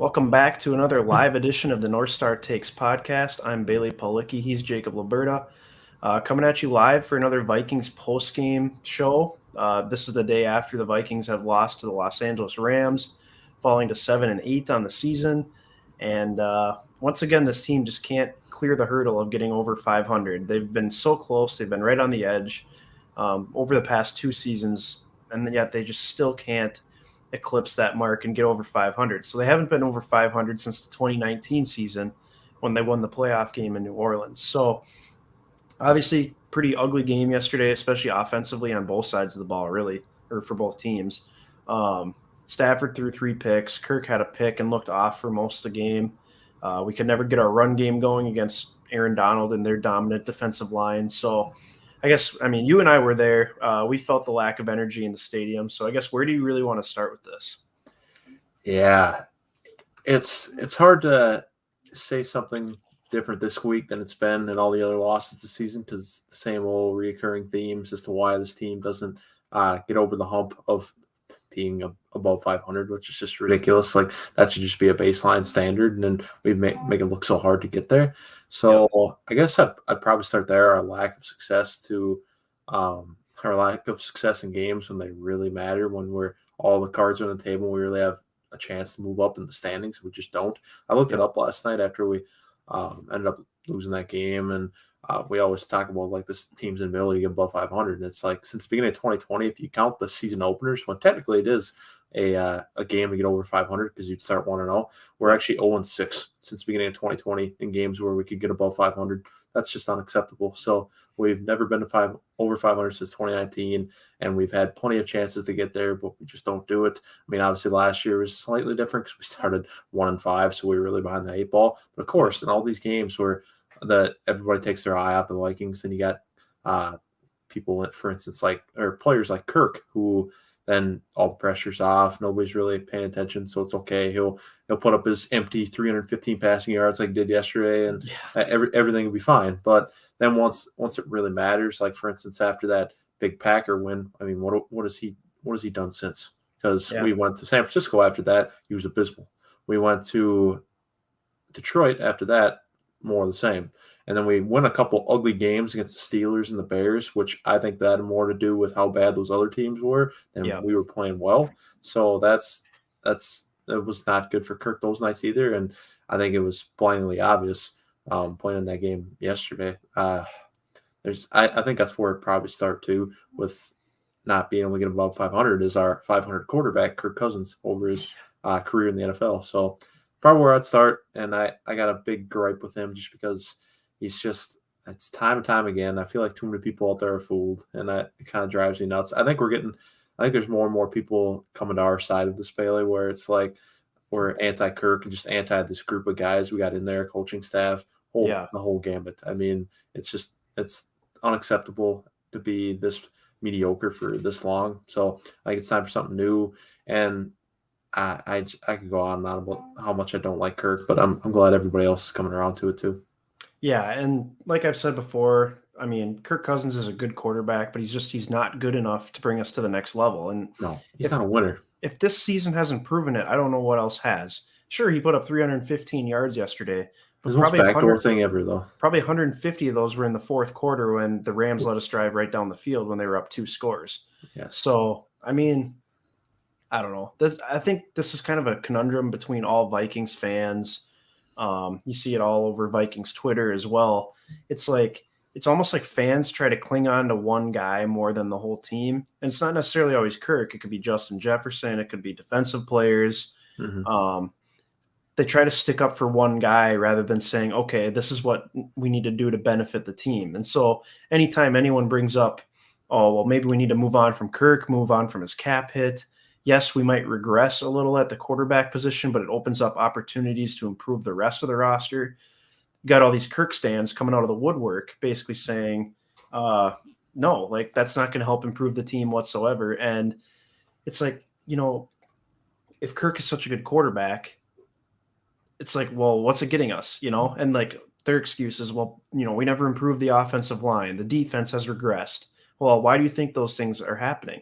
Welcome back to another live edition of the North Star Takes podcast. I'm Bailey Policki. He's Jacob Liberta. Coming at you live for another Vikings post-game show. This is the day after the Vikings have lost to the Los Angeles Rams, falling to 7-8 on the season. And once again, this team just can't clear the hurdle of getting over 500. They've been so close. They've been right on the edge over the past two seasons, and yet they just still can't eclipse that mark and get over 500. So they haven't been over 500 since the 2019 season when they won the playoff game in New Orleans. So obviously pretty ugly game yesterday, especially offensively on both sides of the ball, really, or for both teams. Stafford threw 3 picks. Kirk had a pick and looked off for most of the game. We could never get our run game going against Aaron Donald and their dominant defensive line. So you and I were there. We felt the lack of energy in the stadium. So I guess where do you really want to start with this? Yeah, it's hard to say something different this week than it's been in all the other losses this season because it's the same old reoccurring themes as to why this team doesn't get over the hump of being above 500, which is just ridiculous. Like that should just be a baseline standard, and then we make it look so hard to get there. So yep. I guess I'd probably start there. Our lack of success in games when they really matter, when we're all the cards are on the table, we really have a chance to move up in the standings. We just don't. I looked it up last night after we ended up losing that game, and we always talk about like this team's inability to get above 500. And it's like since the beginning of 2020, if you count the season openers, when technically it is a game to get over 500 because you'd start 1-0, we're actually 0-6 since the beginning of 2020 in games where we could get above 500. That's just unacceptable. So we've never been to over 500 since 2019, and we've had plenty of chances to get there, but we just don't do it. I mean, obviously last year was slightly different because we started 1-5, so we were really behind the 8 ball. But of course, in all these games where that everybody takes their eye off the Vikings, and you got people, for instance, or players like Kirk, who then all the pressure's off. Nobody's really paying attention, so it's okay. He'll put up his empty 315 passing yards like he did yesterday, and everything will be fine. But then once it really matters, like for instance after that big Packer win, I mean, what has he done since? Because we went to San Francisco after that, he was abysmal. We went to Detroit after that, more of the same. And then we win a couple ugly games against the Steelers and the Bears, which I think that had more to do with how bad those other teams were than we were playing well. So that was not good for Kirk those nights either. And I think it was blindingly obvious playing in that game yesterday. I think that's where it probably start too with not being able to get above 500 is our 500 quarterback, Kirk Cousins, over his career in the NFL. So probably where I'd start, and I got a big gripe with him just because it's time and time again. I feel like too many people out there are fooled, and it kind of drives me nuts. I think there's more and more people coming to our side of this, Bailey, where it's like we're anti-Kirk and just anti this group of guys we got in there, coaching staff, the whole gambit. I mean, it's unacceptable to be this mediocre for this long. So I think it's time for something new, and I could go on and on about how much I don't like Kirk, but I'm glad everybody else is coming around to it too. Yeah, and like I've said before, I mean, Kirk Cousins is a good quarterback, but he's not good enough to bring us to the next level. And no, he's not a winner. If this season hasn't proven it, I don't know what else has. Sure, he put up 315 yards yesterday. But probably most backdoor thing ever, though. Probably 150 of those were in the fourth quarter when the Rams let us drive right down the field when they were up 2 scores. Yes. So, I mean, I don't know. I think this is kind of a conundrum between all Vikings fans. You see it all over Vikings Twitter as well. It's almost like fans try to cling on to one guy more than the whole team. And it's not necessarily always Kirk. It could be Justin Jefferson. It could be defensive players. Mm-hmm. They try to stick up for one guy rather than saying, okay, this is what we need to do to benefit the team. And so anytime anyone brings up, oh, well, maybe we need to move on from Kirk, move on from his cap hit. Yes, we might regress a little at the quarterback position, but it opens up opportunities to improve the rest of the roster. You got all these Kirk stands coming out of the woodwork, basically saying, no, like that's not going to help improve the team whatsoever. And it's like, if Kirk is such a good quarterback, it's like, well, what's it getting us, And like their excuse is, well, we never improved the offensive line. The defense has regressed. Well, why do you think those things are happening?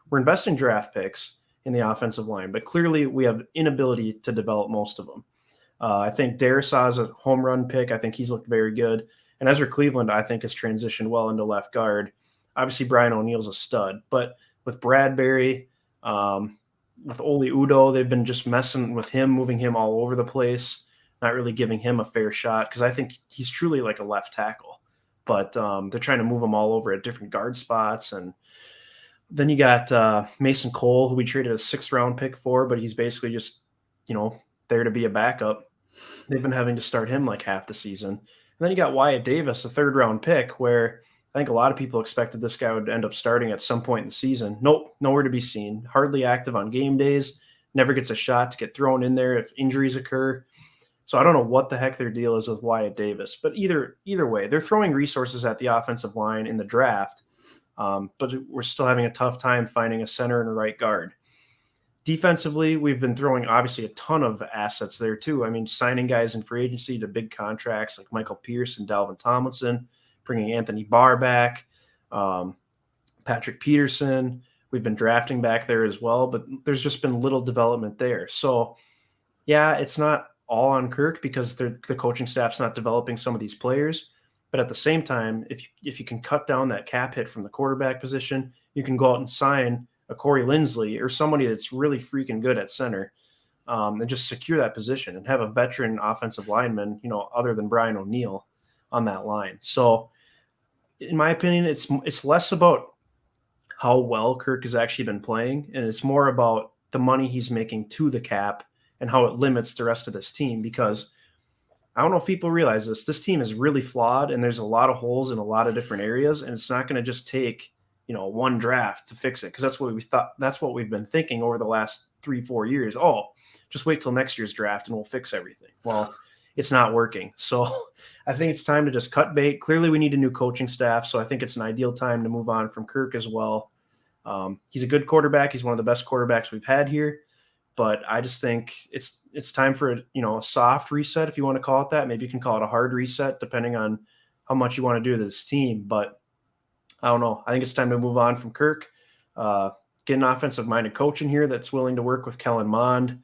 We're investing draft picks in the offensive line, but clearly we have inability to develop most of them. I think Darrisaw's a home run pick. I think he's looked very good. And Ezra Cleveland, I think, has transitioned well into left guard. Obviously, Brian O'Neill's a stud, but with Bradbury, with Oli Udo, they've been just messing with him, moving him all over the place, not really giving him a fair shot because I think he's truly like a left tackle. But they're trying to move him all over at different guard spots. And then you got Mason Cole, who we traded a 6th-round pick for, but he's basically just, there to be a backup. They've been having to start him like half the season. And then you got Wyatt Davis, a 3rd-round pick, where I think a lot of people expected this guy would end up starting at some point in the season. Nope, nowhere to be seen. Hardly active on game days, never gets a shot to get thrown in there if injuries occur. So I don't know what the heck their deal is with Wyatt Davis. But either way, they're throwing resources at the offensive line in the draft, but we're still having a tough time finding a center and a right guard. Defensively, we've been throwing obviously a ton of assets there too. I mean, signing guys in free agency to big contracts like Michael Pierce and Dalvin Tomlinson, bringing Anthony Barr back, Patrick Peterson. We've been drafting back there as well, but there's just been little development there. So, yeah, it's not all on Kirk because the coaching staff's not developing some of these players. But at the same time, if you can cut down that cap hit from the quarterback position, you can go out and sign a Corey Linsley or somebody that's really freaking good at center, and just secure that position and have a veteran offensive lineman, other than Brian O'Neill on that line. So in my opinion, it's less about how well Kirk has actually been playing, and it's more about the money he's making to the cap and how it limits the rest of this team. Because I don't know if people realize this team is really flawed and there's a lot of holes in a lot of different areas, and it's not going to just take one draft to fix it, because that's what we've been thinking over the last 3-4 years. Oh, just wait till next year's draft and we'll fix everything. Well, it's not working. So I think it's time to just cut bait. Clearly we need a new coaching staff, so I think it's an ideal time to move on from Kirk as well. He's a good quarterback. He's one of the best quarterbacks we've had here, but I just think it's time for a soft reset, if you want to call it that. Maybe you can call it a hard reset depending on how much you want to do to this team, but I don't know. I think it's time to move on from Kirk. Get an offensive-minded coach in here that's willing to work with Kellen Mond,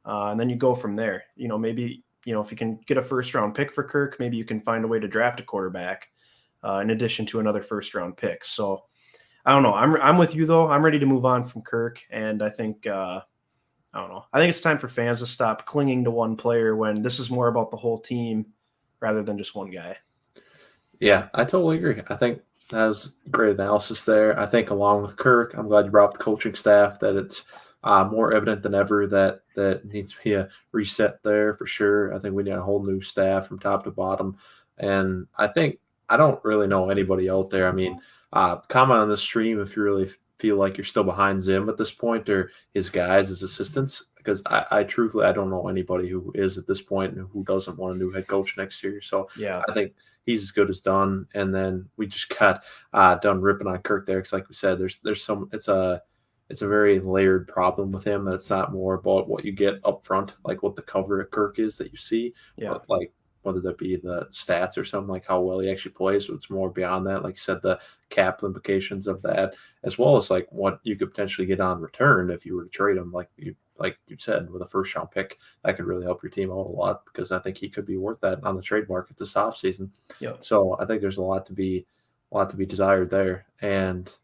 and then you go from there. Maybe if you can get a 1st-round pick for Kirk, maybe you can find a way to draft a quarterback in addition to another 1st-round pick. So I don't know. I'm with you though. I'm ready to move on from Kirk, and I think I don't know. I think it's time for fans to stop clinging to one player when this is more about the whole team rather than just one guy. Yeah, I totally agree. I think that was great analysis there. I think along with Kirk, I'm glad you brought up the coaching staff, that it's more evident than ever that needs to be a reset there for sure. I think we need a whole new staff from top to bottom. And I think I don't really know anybody out there. I mean, comment on the stream if you really feel like you're still behind Zim at this point, or his guys, his assistants, because I truthfully, I don't know anybody who is at this point and who doesn't want a new head coach next year. So yeah, I think he's as good as done. And then we just got done ripping on Kirk there, because like we said, there's some it's a very layered problem with him, that it's not more about what you get up front, like what the cover of Kirk is that you see, but like whether that be the stats or something, like how well he actually plays. So it's more beyond that, like you said, the cap implications of that, as well as like what you could potentially get on return if you were to trade him, like you said, with a 1st-round pick. That could really help your team out a lot, because I think he could be worth that on the trade market this offseason. Yep. So I think there's a lot to be desired there, and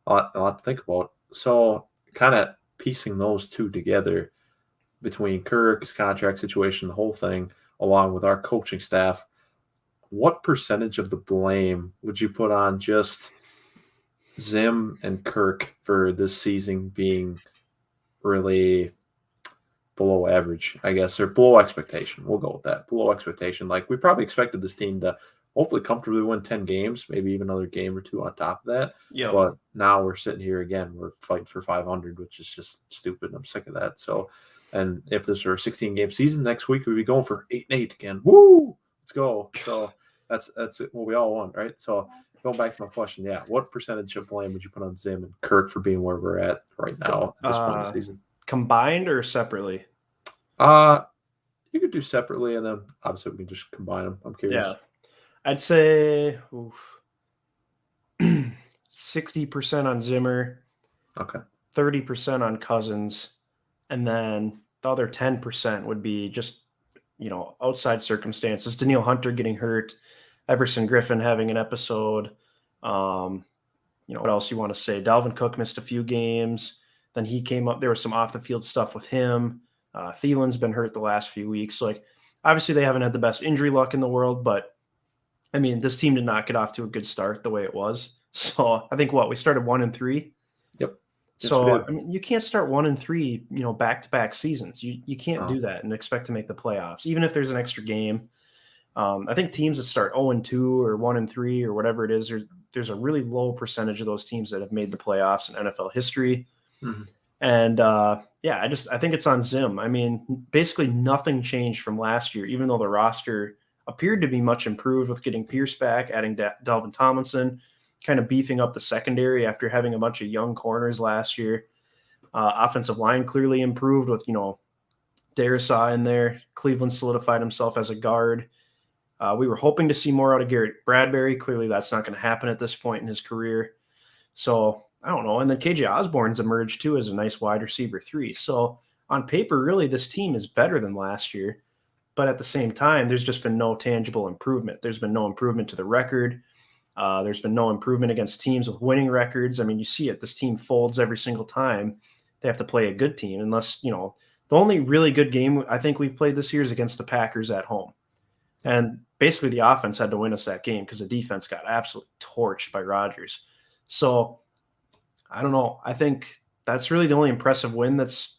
a lot to think about. So kind of piecing those two together, between Kirk's contract situation, the whole thing, along with our coaching staff, what percentage of the blame would you put on just Zim and Kirk for this season being really below average, I guess, or below expectation? We'll go with that. Below expectation. Like, we probably expected this team to hopefully comfortably win 10 games, maybe even another game or two on top of that. Yep. But now we're sitting here again. We're fighting for 500, which is just stupid. I'm sick of that. So, and if this were a 16-game season, next week we'd be going for 8-8 again. Woo! Let's go. So that's what we all want, right? So going back to my question, yeah, what percentage of blame would you put on Zim and Kirk for being where we're at right now at this point in the season? Combined or separately? You could do separately, and then obviously we can just combine them. I'm curious. Yeah, I'd say 60% on Zimmer. Okay. 30% on Cousins, and then the other 10% would be just, outside circumstances. Daniil Hunter getting hurt, Everson Griffin having an episode. What else you want to say? Dalvin Cook missed a few games. Then he came up. There was some off the field stuff with him. Thielen's been hurt the last few weeks. So, obviously they haven't had the best injury luck in the world, but I mean, this team did not get off to a good start the way it was. So I think we started 1-3. Yep. Yes, So I mean, you can't start 1-3, back-to-back seasons. You can't do that and expect to make the playoffs, even if there's an extra game. I think teams that start 0-2 or 1-3 or whatever it is, there's a really low percentage of those teams that have made the playoffs in NFL history. Mm-hmm. And I think it's on Zim. I mean, basically nothing changed from last year, even though the roster appeared to be much improved with getting Pierce back, adding Dalvin Tomlinson, kind of beefing up the secondary after having a bunch of young corners last year. Offensive line clearly improved with, Darisaw in there. Cleveland solidified himself as a guard. We were hoping to see more out of Garrett Bradbury. Clearly that's not going to happen at this point in his career. So I don't know. And then KJ Osborne's emerged too as a nice wide receiver 3. So on paper, really, this team is better than last year. But at the same time, there's just been no tangible improvement. There's been no improvement to the record. There's been no improvement against teams with winning records. I mean, you see it. This team folds every single time they have to play a good team, unless, the only really good game I think we've played this year is against the Packers at home. And basically the offense had to win us that game because the defense got absolutely torched by Rodgers. So I don't know. I think that's really the only impressive win that's,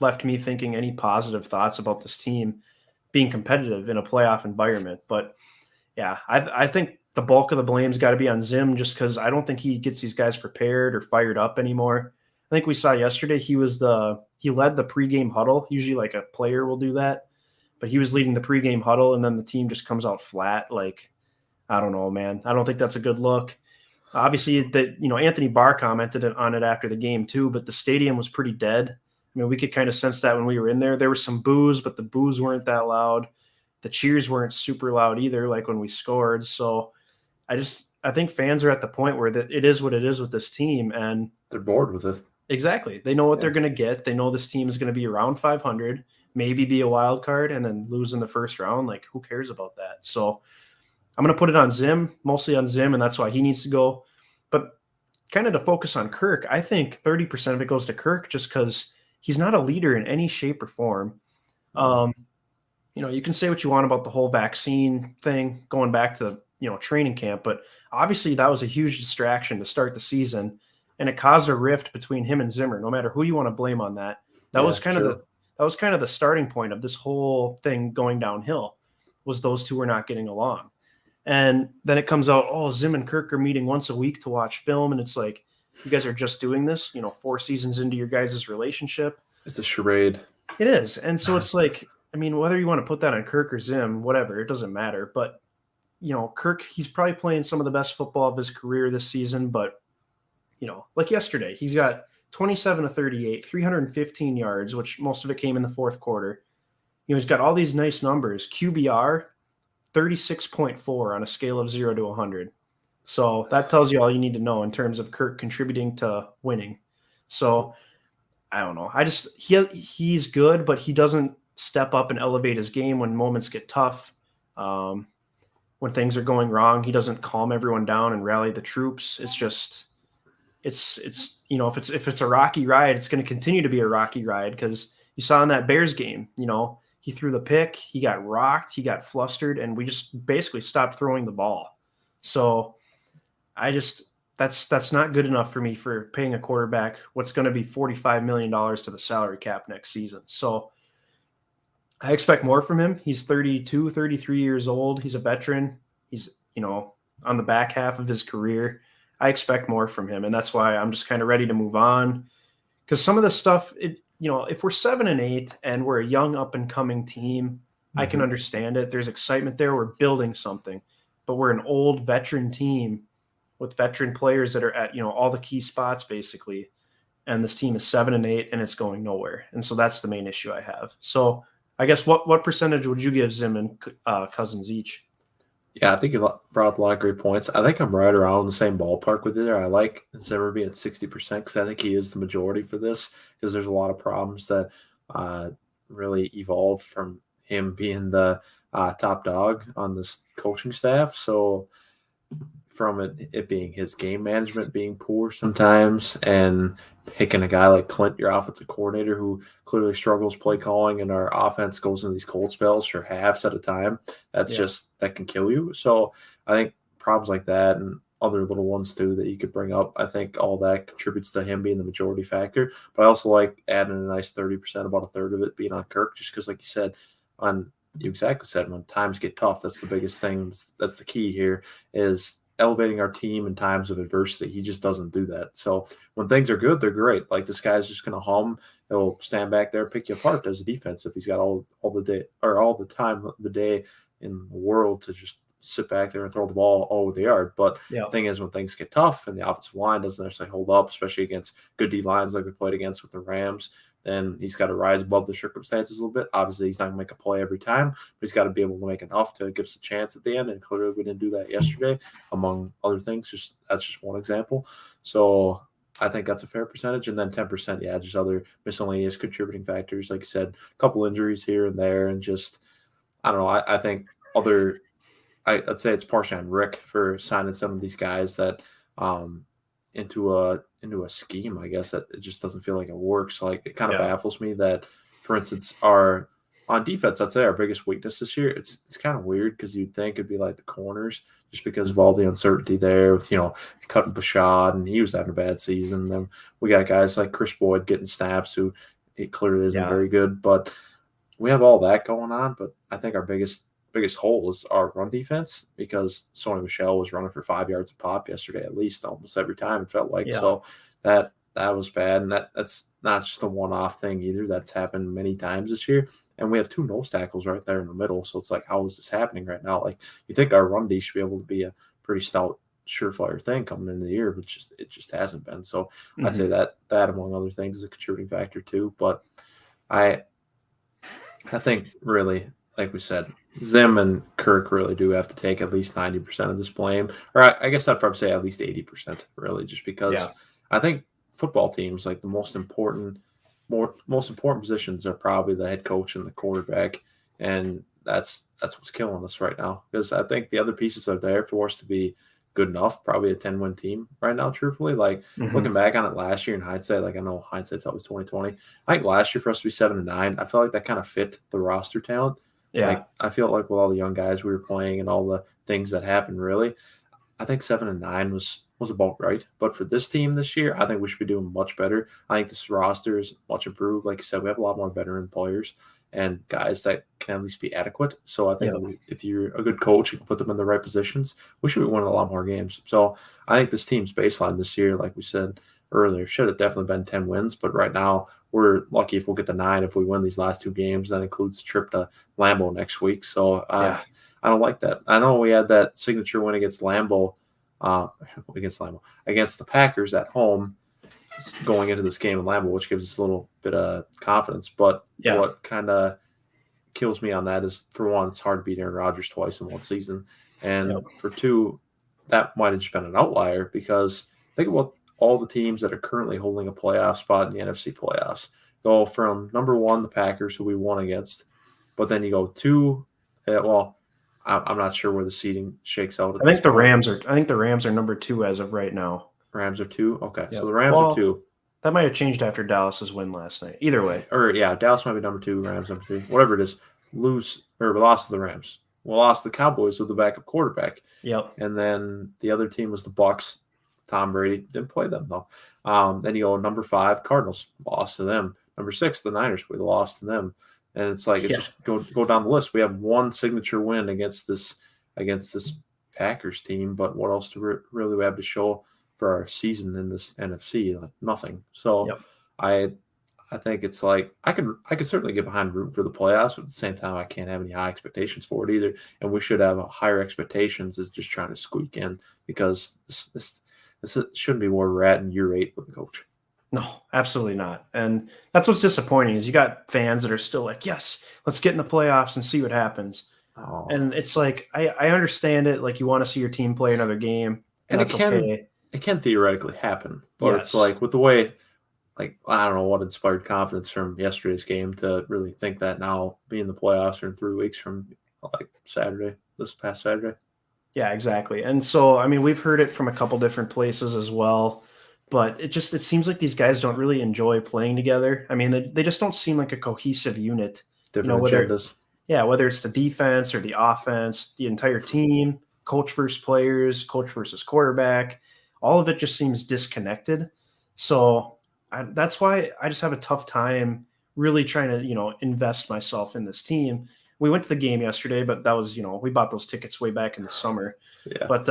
left me thinking any positive thoughts about this team being competitive in a playoff environment. But yeah, I think the bulk of the blame's got to be on Zim, just because I don't think he gets these guys prepared or fired up anymore. I think we saw yesterday he led the pregame huddle. Usually like a player will do that, but he was leading the pregame huddle, and then the team just comes out flat. Like, I don't know, man. I don't think that's a good look. Obviously, Anthony Barr commented on it after the game too, but the stadium was pretty dead. I mean, we could kind of sense that when we were in there. There was some boos, but the boos weren't that loud. The cheers weren't super loud either, like when we scored. So I think fans are at the point where it is what it is with this team, and they're bored with it. Exactly. They know what they're going to get. They know this team is going to be around 500, maybe be a wild card, and then lose in the first round. Like, who cares about that? So I'm going to put it on Zim, mostly on Zim, and that's why he needs to go. But kind of to focus on Kirk, I think 30% of it goes to Kirk just because he's not a leader in any shape or form. You can say what you want about the whole vaccine thing going back to, training camp, but obviously that was a huge distraction to start the season, and it caused a rift between him and Zimmer. No matter who you want to blame on that, that was kind of the starting point of this whole thing going downhill, was those two were not getting along. And then it comes out, oh, Zim and Kirk are meeting once a week to watch film, and it's like, you guys are just doing this, 4 seasons into your guys' relationship. It's a charade. It is. And so it's like, I mean, whether you want to put that on Kirk or Zim, whatever, it doesn't matter. But, Kirk, he's probably playing some of the best football of his career this season. But, like yesterday, he's got 27 of 38, 315 yards, which most of it came in the fourth quarter. He's got all these nice numbers. QBR, 36.4 on a scale of 0 to 100. So that tells you all you need to know in terms of Kirk contributing to winning. So I don't know. He's good, but he doesn't step up and elevate his game when moments get tough. When things are going wrong, he doesn't calm everyone down and rally the troops. It's just, if it's a rocky ride, it's going to continue to be a rocky ride, because you saw in that Bears game, he threw the pick, he got rocked, he got flustered, and we just basically stopped throwing the ball. So that's not good enough for me for paying a quarterback what's going to be $45 million to the salary cap next season. So I expect more from him. He's 32, 33 years old. He's a veteran. He's, on the back half of his career. I expect more from him. And that's why I'm just kind of ready to move on. Because some of the stuff, if we're 7-8 and we're a young up and coming team, I can understand it. There's excitement there. We're building something. But we're an old veteran team with veteran players that are at, all the key spots basically. And this team is 7-8 and it's going nowhere. And so that's the main issue I have. So I guess what percentage would you give Zim and Cousins each? Yeah, I think you brought up a lot of great points. I think I'm right around the same ballpark with you there. I like Zimmer being at 60% because I think he is the majority for this because there's a lot of problems that uh, really evolved from him being the top dog on this coaching staff. So from it being his game management being poor sometimes and picking a guy like Clint, your offensive coordinator, who clearly struggles play calling and our offense goes into these cold spells for halves at a time, Yeah. that can kill you. So I think problems like that and other little ones too that you could bring up, I think all that contributes to him being the majority factor. But I also like adding a nice 30%, about a third of it being on Kirk, just because like you said, on you exactly said, when times get tough, that's the biggest thing. That's the key here is elevating our team in times of adversity. He just doesn't do that. So when things are good, they're great. Like this guy's just gonna hum. He'll stand back there and pick you apart as a defense if he's got all the day or all the time of the day in the world to just sit back there and throw the ball all over the yard. But Yeah. the thing is, when things get tough and the offensive line doesn't necessarily hold up, especially against good D lines like we played against with the Rams, then he's got to rise above the circumstances a little bit. Obviously, he's not going to make a play every time, but he's got to be able to make enough to give us a chance at the end. And clearly, we didn't do that yesterday, among other things. Just that's just one example. So I think that's a fair percentage. And then 10%, yeah, just other miscellaneous contributing factors, like you said, a couple injuries here and there, and just I don't know. I think other I'd say it's partially on Rick for signing some of these guys that um, into a scheme. I guess that it just doesn't feel like it works. Like it kind of Yeah. baffles me that, for instance, our on defense, I'd say our biggest weakness this year. It's kind of weird because you'd think it'd be like the corners, just because of all the uncertainty there with cutting Bashad and he was having a bad season. Then we got guys like Chris Boyd getting snaps who it clearly isn't Yeah. very good, but we have all that going on, but I think our biggest hole is our run defense because Sony Michelle was running for 5 yards a pop yesterday, at least almost every time it felt like. Yeah. So that was bad, and that's not just a one off thing either. That's happened many times this year, and we have two nose tackles right there in the middle. So it's like, how is this happening right now? Like you think our run D should be able to be a pretty stout, surefire thing coming into the year, but it just hasn't been. So I'd Hmm. say that among other things is a contributing factor too. But I I think really, like we said, Zim and Kirk really do have to take at least 90% of this blame. Or I guess I'd probably say at least 80%, really, just because Yeah. I think football teams, like the most important positions are probably the head coach and the quarterback. And that's what's killing us right now. Because I think the other pieces are there for us to be good enough, probably a 10-win team right now, truthfully. Like Hmm. looking back on it last year in hindsight, like I know hindsight's always 2020. I think last year for us to be 7-9, I felt like that kind of fit the roster talent. Yeah. Like I feel like with all the young guys we were playing and all the things that happened, really, I think 7-9 was about right. But for this team this year, I think we should be doing much better. I think this roster is much improved. Like you said, we have a lot more veteran players and guys that can at least be adequate. So I think Yeah. if you're a good coach, you can put them in the right positions. We should be winning a lot more games. So I think this team's baseline this year, like we said earlier, should have definitely been 10 wins. But right now, we're lucky if we'll get the 9 if we win these last two games. That includes a trip to Lambeau next week. So Yeah. I don't like that. I know we had that signature win uh, against Lambeau, against the Packers at home going into this game in Lambeau, which gives us a little bit of confidence. But Yeah. what kind of kills me on that is, for one, it's hard to beat Aaron Rodgers twice in one season, and Yep. for two, that might have just been an outlier because think about all the teams that are currently holding a playoff spot in the NFC playoffs. Go from number one, the Packers, who we won against, but then you go two. Well, I'm not sure where the seeding shakes out at this point. I think the Rams are number 2 as of right now. Rams are two. Okay, so Yep. the Rams are Well, two. that might have changed after Dallas's win last night. Either way. Or yeah, Dallas might be number two, Rams number three, whatever it is. Lose or we lost to the Rams. We lost the Cowboys with the backup quarterback, Yep. and then the other team was the Bucks. Tom Brady didn't play them though. Then you go number five, Cardinals, lost to them. Number six, the Niners, we lost to them, and it's like it Yeah. just go down the list. We have one signature win against this Packers team, but what else do we really have to show for our season in this NFC? Like nothing. So Yep. I I think it's like I can certainly get behind rooting for the playoffs, but at the same time, I can't have any high expectations for it either. And we should have higher expectations as just trying to squeak in because this shouldn't be where we're at in year 8 with the coach. No, absolutely not. And that's what's disappointing is you got fans that are still like, yes, let's get in the playoffs and see what happens. Oh, And it's like I understand it. Like you want to see your team play another game, and and that's okay. it can theoretically happen, but it's Yes. like with the way, like I don't know what inspired confidence from yesterday's game to really think that now being the playoffs are in 3 weeks from like Saturday, this past Saturday. Yeah, exactly. And so, I mean, we've heard it from a couple different places as well, but it seems like these guys don't really enjoy playing together. I mean, they just don't seem like a cohesive unit. You know, Different whether agendas. yeah, whether it's the defense or the offense, the entire team, coach versus players, coach versus quarterback, all of it just seems disconnected. So that's why I just have a tough time really trying to, invest myself in this team. We went to the game yesterday, but that was, we bought those tickets way back in the summer. Yeah. But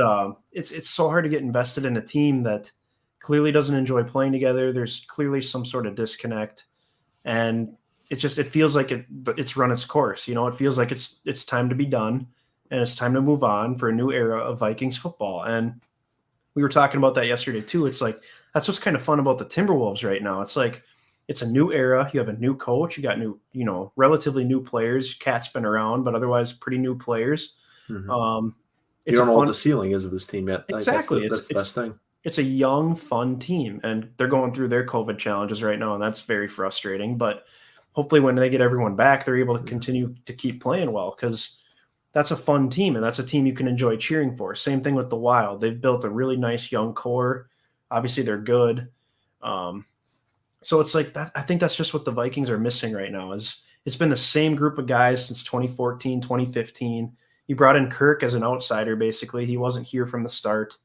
it's so hard to get invested in a team that clearly doesn't enjoy playing together. There's clearly some sort of disconnect, and it feels like it's run its course. It feels like it's time to be done, and it's time to move on for a new era of Vikings football. And we were talking about that yesterday too. It's like that's what's kind of fun about the Timberwolves right now. It's like it's a new era. You have a new coach. You got new, relatively new players. Cat's been around, but otherwise pretty new players. Hmm. Um, You it's a don't know what the fun ceiling is of this team yet. Like exactly. that's the best thing. It's a young, fun team, and they're going through their COVID challenges right now, and that's very frustrating. But hopefully, when they get everyone back, they're able to Mhm. continue to keep playing well because that's a fun team, and that's a team you can enjoy cheering for. Same thing with the Wild; they've built a really nice young core. Obviously, they're good. Um, so it's like that. I think that's just what the Vikings are missing right now. Is it's been the same group of guys since 2014, 2015. You brought in Kirk as an outsider, basically. He wasn't here from the start.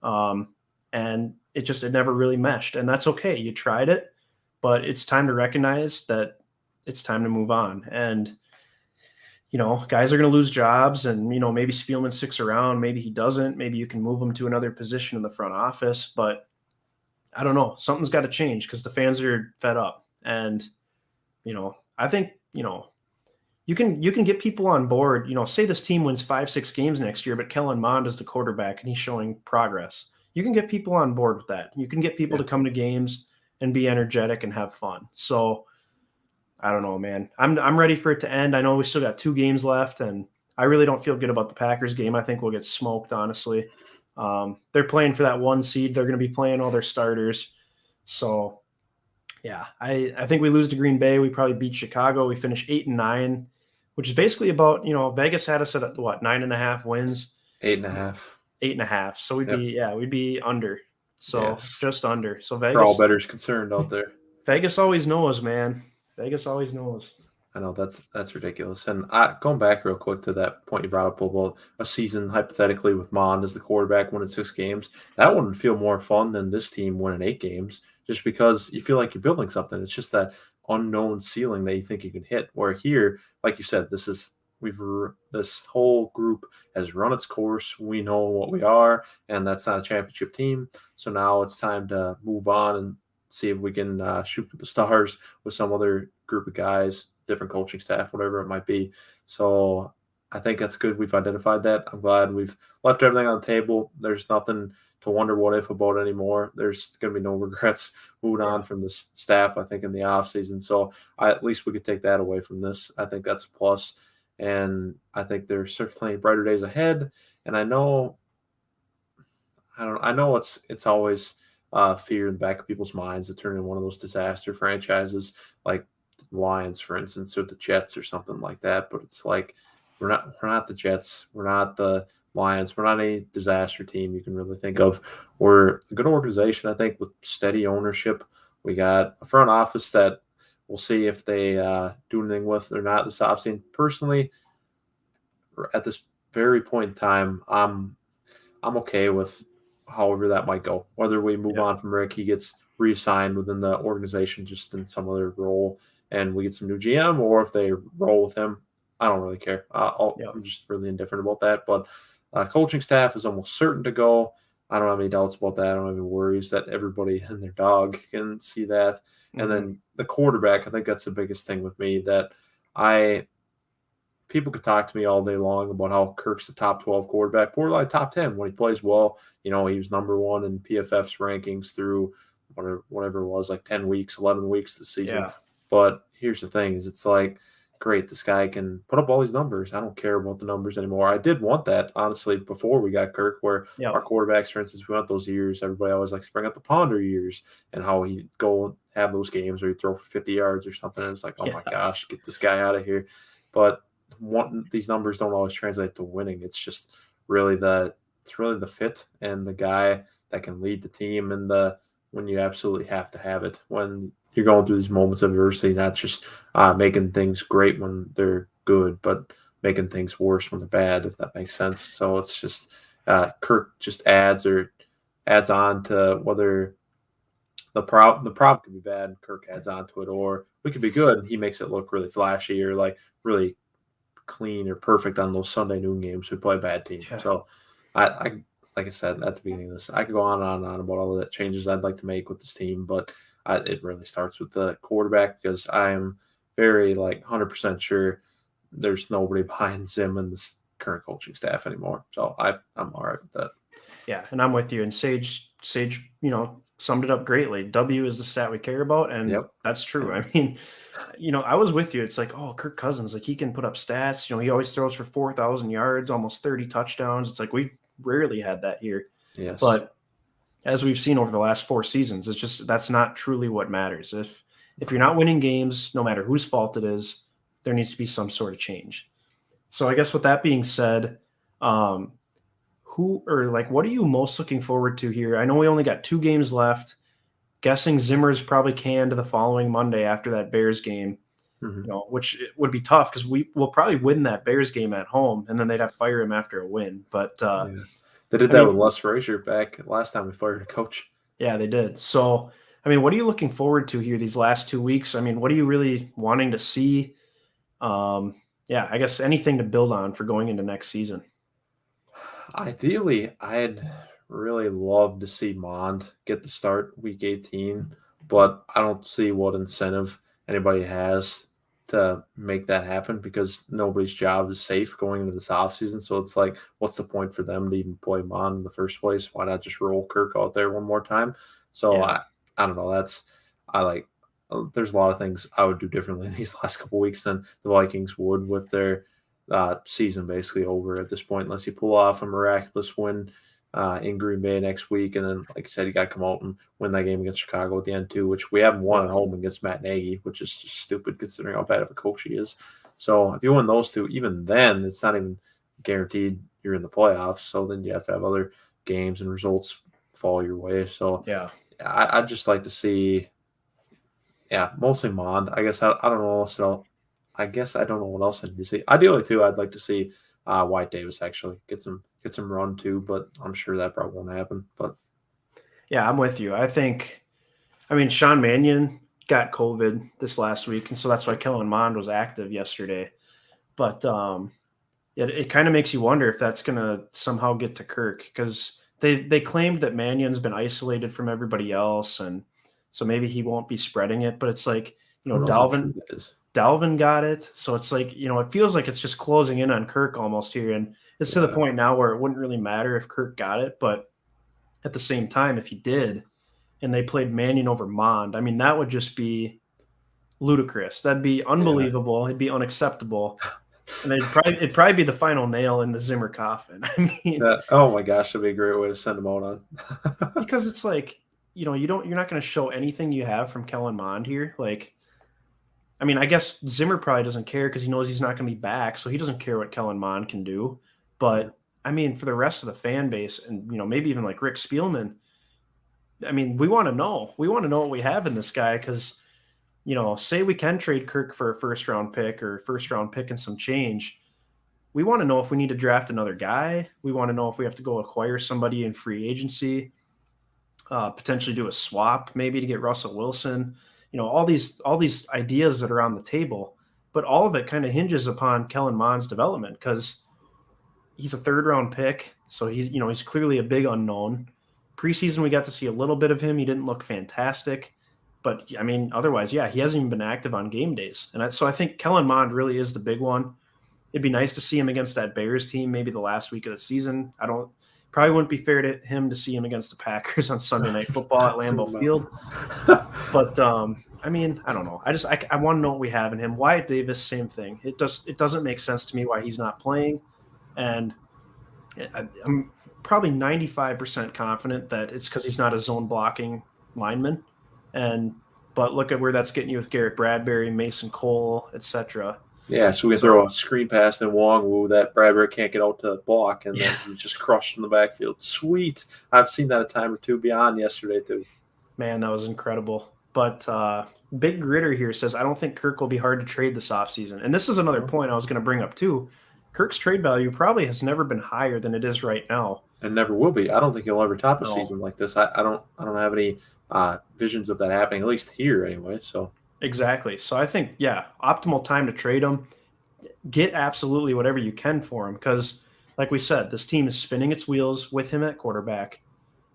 Um, and it never really meshed. And that's okay. You tried it, but it's time to recognize that it's time to move on. And, guys are going to lose jobs, and, maybe Spielman sticks around. Maybe he doesn't. Maybe you can move him to another position in the front office. But I don't know. Something's got to change because the fans are fed up. And, I think, you can get people on board. Say this team wins 5, 6 games next year, but Kellen Mond is the quarterback and he's showing progress. You can get people on board with that. You can get people Yeah. to come to games and be energetic and have fun. So I don't know, man. I'm ready for it to end. I know we still got 2 games left, and I really don't feel good about the Packers game. I think we'll get smoked, honestly. They're playing for that 1 seed. They're going to be playing all their starters. So yeah, I think we lose to Green Bay. We probably beat Chicago. We finish 8-9, which is basically about, Vegas had us at what, 9.5 wins, 8.5. 8.5. So Yep. we'd be under. So Yes. just under. So For all Vegas bettors concerned out there. Vegas always knows, man. Vegas always knows. I know that's ridiculous. And going back real quick to that point you brought up about a season hypothetically with Mond as the quarterback winning 6 games, that wouldn't feel more fun than this team winning 8 games, just because you feel like you're building something. It's just that unknown ceiling that you think you can hit. Where here, like you said, this whole group has run its course. We know what we are, and that's not a championship team. So now it's time to move on and see if we can shoot for the stars with some other group of guys, different coaching staff, whatever it might be. So I think that's good. We've identified that. I'm glad we've left everything on the table. There's nothing to wonder what if about anymore. There's going to be no regrets moving Yeah. on from the staff, I think, in the offseason. So at least we could take that away from this. I think that's a plus. And I think there's certainly brighter days ahead. And I know it's always fear in the back of people's minds to turn into one of those disaster franchises like the Lions, for instance, or the Jets or something like that. But it's like we're not the Jets, we're not the Lions, we're not any disaster team you can really think of. We're a good organization, I think, with steady ownership. We got a front office that we'll see if they do anything with or not this offseason. Personally, at this very point in time, I'm okay with however that might go. Whether we move Yep. on from Rick, he gets reassigned within the organization just in some other role, and we get some new GM, or if they roll with him, I don't really care. Yep. I'm just really indifferent about that. But coaching staff is almost certain to go. I don't have any doubts about that. I don't have any worries that everybody and their dog can see that. And Hmm. then the quarterback, I think that's the biggest thing with me that I people could talk to me all day long about how Kirk's the top 12 quarterback, borderline top 10 when he plays well. He was number one in PFF's rankings through whatever it was, like 10 weeks, 11 weeks this season. Yeah. But here's the thing is it's like great, this guy can put up all these numbers. I don't care about the numbers anymore. I did want that, honestly, before we got Kirk, where our Yep. quarterbacks, for instance, we went those years. Everybody always likes to bring up the Ponder years and how he'd go have those games where he'd throw for 50 yards or something. And it was like, oh Yeah. my gosh, get this guy out of here. But these numbers don't always translate to winning. Really the it's really the fit and the guy that can lead the team and the when you absolutely have to have it when you're going through these moments of adversity, not just making things great when they're good, but making things worse when they're bad, if that makes sense. So it's just Kirk just adds on to whether the problem could be bad, Kirk adds on to it, or we could be good and he makes it look really flashy or like really clean or perfect on those Sunday noon games. We play a bad team. Yeah. So I like I said at the beginning of this, I could go on and on about all the changes I'd like to make with this team, but it really starts with the quarterback because I am very like 100% sure there's nobody behind Zim and this current coaching staff anymore. So I'm all right with that. Yeah, and I'm with you. And Sage, summed it up greatly. W is the stat we care about, and Yep. that's true. Yep. I mean, I was with you. It's like, oh, Kirk Cousins, like he can put up stats. He always throws for 4,000 yards, almost 30 touchdowns. It's like we've rarely had that here. Yes. But as we've seen over the last 4 seasons, it's just that's not truly what matters. If you're not winning games, no matter whose fault it is, there needs to be some sort of change. So I guess with that being said, um, what are you most looking forward to here? I know we only got 2 games left. Guessing Zimmer's probably canned the following Monday after that Bears game, Hmm. which would be tough because we will probably win that Bears game at home, and then they'd have to fire him after a win. But Yeah. They did I that mean, with Les Frazier back last time we fired a coach. yeah, they did. So I mean, what are you looking forward to here these last 2 weeks? I mean, what are you really wanting to see? Um, yeah, I guess anything to build on for going into next season. Ideally, I'd really love to see Mond get the start week 18, but I don't see what incentive anybody has to make that happen because nobody's job is safe going into this offseason. So it's like, what's the point for them to even play Mond in the first place? Why not just roll Kirk out there one more time? So Yeah, I don't know. I like, there's a lot of things I would do differently these last couple weeks than the Vikings would with their season basically over at this point, unless you pull off a miraculous win in Green Bay next week. And then, like I said, you got to come out and win that game against Chicago at the end, too, which we haven't won yeah, at home against Matt Nagy, which is just stupid considering how bad of a coach he is. So if you win those two, even then, it's not even guaranteed you're in the playoffs. So then you have to have other games and results fall your way. So yeah. I'd just like to see, yeah, mostly Mond. I don't know I guess I don't know what else I need to see. Ideally, too, I'd like to see White Davis actually get some run too, but I'm sure that probably won't happen. But Yeah, I'm with you. I mean, Sean Mannion got COVID this last week, and so that's why Kellen Mond was active yesterday. But it kind of makes you wonder if that's going to somehow get to Kirk because they claimed that Mannion's been isolated from everybody else, and so maybe he won't be spreading it. But it's like who knows how true that is? Dalvin got it, so it's like it feels like it's just closing in on Kirk almost here, and it's to the Yeah, point now where it wouldn't really matter if Kirk got it, but at the same time, if he did, and they played Mannion over Mond, I mean that would just be ludicrous. That'd be yeah. unbelievable. It'd be unacceptable, and it'd probably be the final nail in the Zimmer coffin. I mean, Oh my gosh, that'd be a great way to send him out on. because it's like you're not going to show anything you have from Kellen Mond here. Like, I mean, I guess Zimmer probably doesn't care because he knows he's not going to be back, so he doesn't care what Kellen Mond can do. Yeah, But I mean, for the rest of the fan base, and maybe even like Rick Spielman, I mean, we want to know. We want to know what we have in this guy because say we can trade Kirk for a first round pick or first round pick and some change. We want to know if we need to draft another guy. We want to know if we have to go acquire somebody in free agency, potentially do a swap maybe to get Russell Wilson. All these ideas that are on the table, but all of it kind of hinges upon Kellen Mond's development because he's a third round pick, so he's clearly a big unknown. Preseason we got to see a little bit of him. He didn't look fantastic, but I mean otherwise, yeah, he hasn't even been active on game days, so I think Kellen Mond really is the big one. It'd be nice to see him against that Bears team, maybe the last week of the season. I don't, Probably wouldn't be fair to him to see him against the Packers on Sunday Night Football at Lambeau Field. But I mean, I don't know. I want to know what we have in him. Wyatt Davis, same thing. It doesn't make sense to me why he's not playing, and I'm probably 95% confident that it's because he's not a zone blocking lineman. And but look at where that's getting you with Garrett Bradbury, Mason Cole, etc. Yeah, so we can throw a screen pass and Wong that Bradbury can't get out to block, and then he's just crushed in the backfield. Sweet. I've seen that a time or two beyond yesterday, too. Man, that was incredible. But Big Gritter here says, I don't think Kirk will be hard to trade this offseason. And this is another point I was going to bring up, too. Kirk's trade value probably has never been higher than it is right now. And never will be. I don't think he'll ever top a season like this. I don't have any visions of that happening, at least here anyway. So exactly. So I think, yeah, optimal time to trade him. Get absolutely whatever you can for him because, like we said, this team is spinning its wheels with him at quarterback.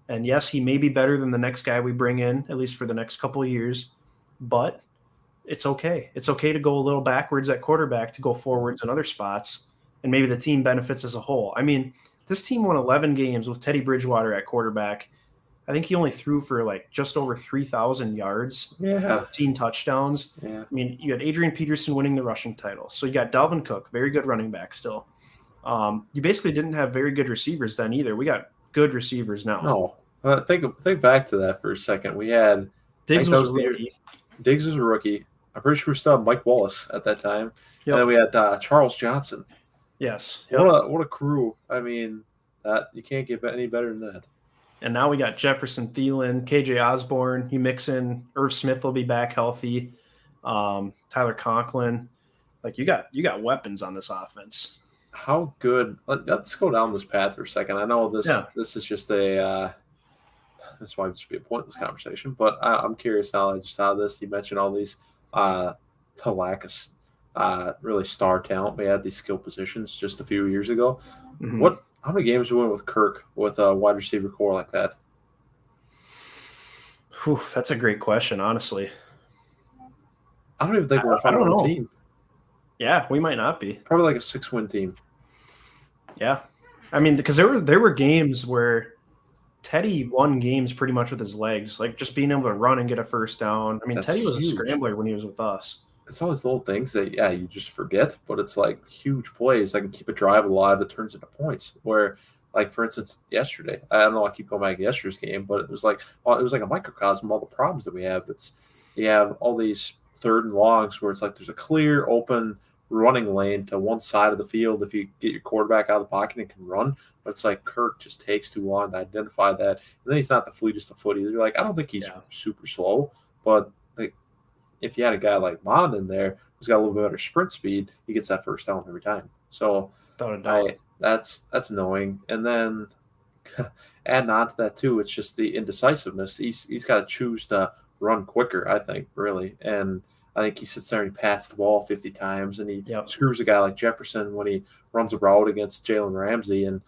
And yes, he may be better than the next guy we bring in, at least for the next couple of years. But it's okay. It's okay to go a little backwards at quarterback to go forwards in other spots. And maybe the team benefits as a whole. I mean, this team won 11 games with Teddy Bridgewater at quarterback. I think he only threw for like just over 3,000 yards, 14 touchdowns. Yeah. I mean, you had Adrian Peterson winning the rushing title. So you got Dalvin Cook, very good running back still. You basically didn't have very good receivers then either. We got good receivers now. No. Think back to that for a second. We had Diggs was a rookie. Diggs was a rookie. I'm pretty sure we still had Mike Wallace at that time. Yep. And then we had Charles Johnson. Yes. Yep. What a crew. I mean, you can't get any better than that. And now we got Jefferson Thielen, KJ Osborne. You mix in Irv Smith will be back healthy. Tyler Conklin. Like you got weapons on this offense. How good? Let's go down this path for a second. I know this is just this might just be a pointless conversation, but I'm curious now. I just saw this. You mentioned all these the lack of really star talent we had these skill positions just a few years ago. Mm-hmm. How many games we win with Kirk with a wide receiver core like that? Whew, that's a great question, honestly. I don't even think we're a 5-win team. Yeah, we might not be. Probably like a 6-win team. Yeah. I mean, because there were games where Teddy won games pretty much with his legs, like just being able to run and get a first down. I mean, That's Teddy was huge. a scrambler when he was with us. It's all these little things that, you just forget, but it's like huge plays that can keep a drive alive that turns into points. Where, like, for instance, yesterday, I don't know, I keep going back to yesterday's game, but it was like a microcosm of all the problems that we have. You have all these 3rd and longs where it's like there's a clear, open running lane to one side of the field if you get your quarterback out of the pocket and can run. But it's like Kirk just takes too long to identify that. And then he's not the fleetest of foot either. Like, I don't think he's super slow, but like, if you had a guy like Mond in there who's got a little bit better sprint speed, he gets that first down every time. So that's annoying. And then adding on to that too, it's just the indecisiveness. He's got to choose to run quicker, I think, really. And I think he sits there and he pats the ball 50 times and he screws a guy like Jefferson when he runs a route against Jalen Ramsey and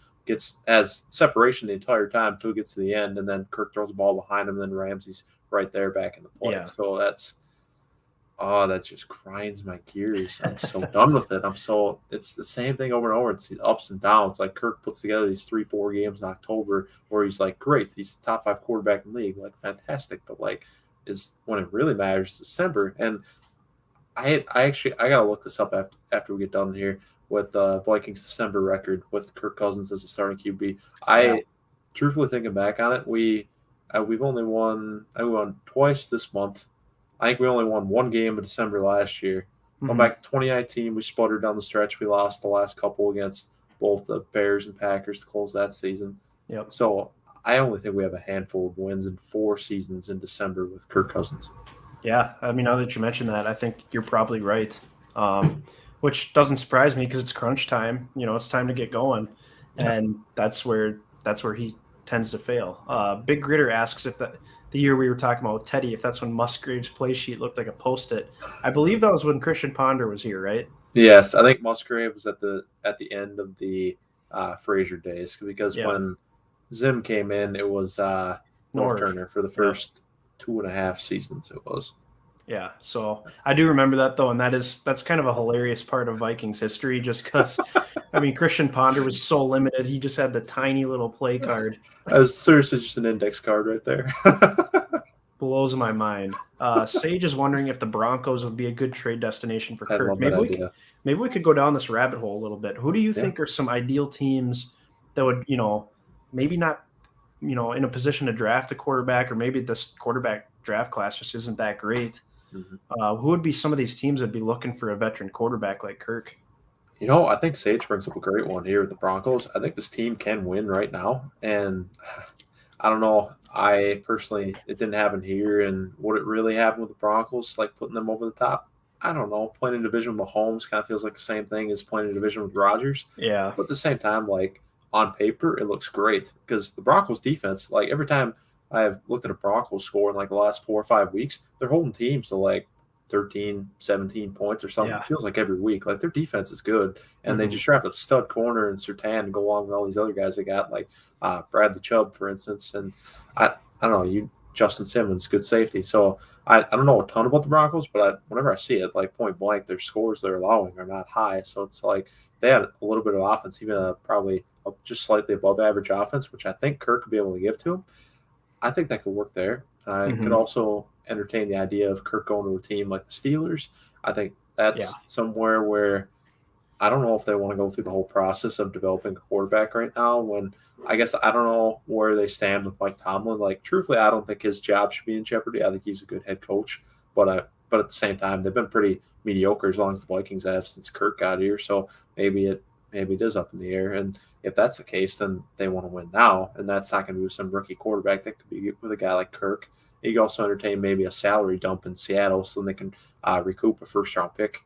has separation the entire time until he gets to the end, and then Kirk throws the ball behind him, and then Ramsey's right there back in the play. Yeah. So that just grinds my gears. I'm so done with it. It's the same thing over and over. It's the ups and downs. Like Kirk puts together these 3-4 games in October where he's like, great, he's top 5 quarterback in the league, like fantastic. But like, is when it really matters December. And I gotta look this up after we get done here with the Vikings December record with Kirk Cousins as a starting QB. Truthfully thinking back on it, we've only won twice this month. I think we only won 1 game in December last year. Mm-hmm. Going back to 2019, we sputtered down the stretch. We lost the last couple against both the Bears and Packers to close that season. Yep. So I only think we have a handful of wins in 4 seasons in December with Kirk Cousins. Yeah, I mean, now that you mentioned that, I think you're probably right, which doesn't surprise me because it's crunch time. It's time to get going, and that's where he tends to fail. Big Gritter asks if the year we were talking about with Teddy, if that's when Musgrave's play sheet looked like a Post-it. I believe that was when Christian Ponder was here, right? Yes, I think Musgrave was at the end of the Frazier days because when Zim came in, it was North Turner for the first 2.5 seasons. It was. Yeah, so I do remember that though, and that's kind of a hilarious part of Vikings history, just because, I mean, Christian Ponder was so limited. He just had the tiny little play card. That was seriously just an index card right there. Blows my mind. Sage is wondering if the Broncos would be a good trade destination for I Kirk. love that idea. Maybe we could go down this rabbit hole a little bit. Who do you Yeah. think are some ideal teams that would, maybe not, in a position to draft a quarterback, or maybe this quarterback draft class just isn't that great. Mhm. Who would be some of these teams that'd be looking for a veteran quarterback like Kirk? I think Sage brings up a great one here with the Broncos. I think this team can win right now, and I don't know. I personally, it didn't happen here, and would it really happen with the Broncos, like putting them over the top? I don't know. Playing in a division with Mahomes kind of feels like the same thing as playing in a division with Rodgers, Yeah. but at the same time, like on paper, it looks great because the Broncos defense, like every time I've looked at a Broncos score in like the last 4 or 5 weeks, they're holding teams to like 13, 17 points or something. Yeah. It feels like every week. Like their defense is good, and they Hmm. just drafted a stud corner and Sertan to go along with all these other guys they got, like Bradley Chubb, for instance, and I don't know, Justin Simmons, good safety. So I don't know a ton about the Broncos, but whenever I see it, like point blank, their scores they're allowing are not high. So it's like they had a little bit of offense, even probably just slightly above average offense, which I think Kirk could be able to give to them. I think that could work there. I could Hmm. also entertain the idea of Kirk going to a team like the Steelers. I think Yeah. that's somewhere where I don't know if they want to go through the whole process of developing a quarterback right now. When I guess I don't know where they stand with Mike Tomlin. Like, truthfully, I don't think his job should be in jeopardy. I think he's a good head coach, but at the same time, they've been pretty mediocre as long as the Vikings have since Kirk got here. So maybe it is up in the air. And if that's the case, then they want to win now, and that's not going to be with some rookie quarterback. That could be with a guy like Kirk. You can also entertain maybe a salary dump in Seattle, so they can recoup a first round pick,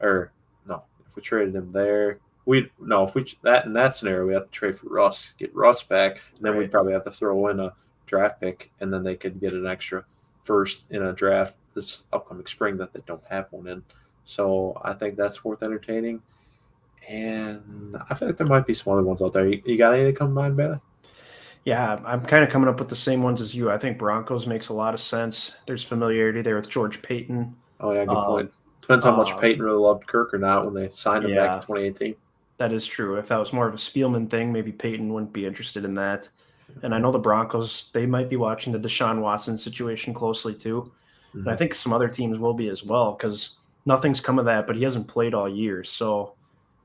or no, if we traded him there, we no. If we that in that scenario, we have to trade for Russ, get Russ back, and then we'd Right. probably have to throw in a draft pick, and then they could get an extra first in a draft this upcoming spring that they don't have one in. So I think that's worth entertaining, and I feel like there might be some other ones out there. You got anything come to mind, Bailey? Yeah, I'm kind of coming up with the same ones as you. I think Broncos makes a lot of sense. There's familiarity there with George Payton. Oh yeah, good point. Um, Depends how much uh, Peyton really loved Kirk or not when they signed him back in yeah, 2018. that is true. If that was more of a Spielman thing, maybe Payton wouldn't be interested in that. And I know the Broncos, they might be watching the Deshaun Watson situation closely too. And I Mm-hmm. think some other teams will be as well, because nothing's come of that, but he hasn't played all year. So,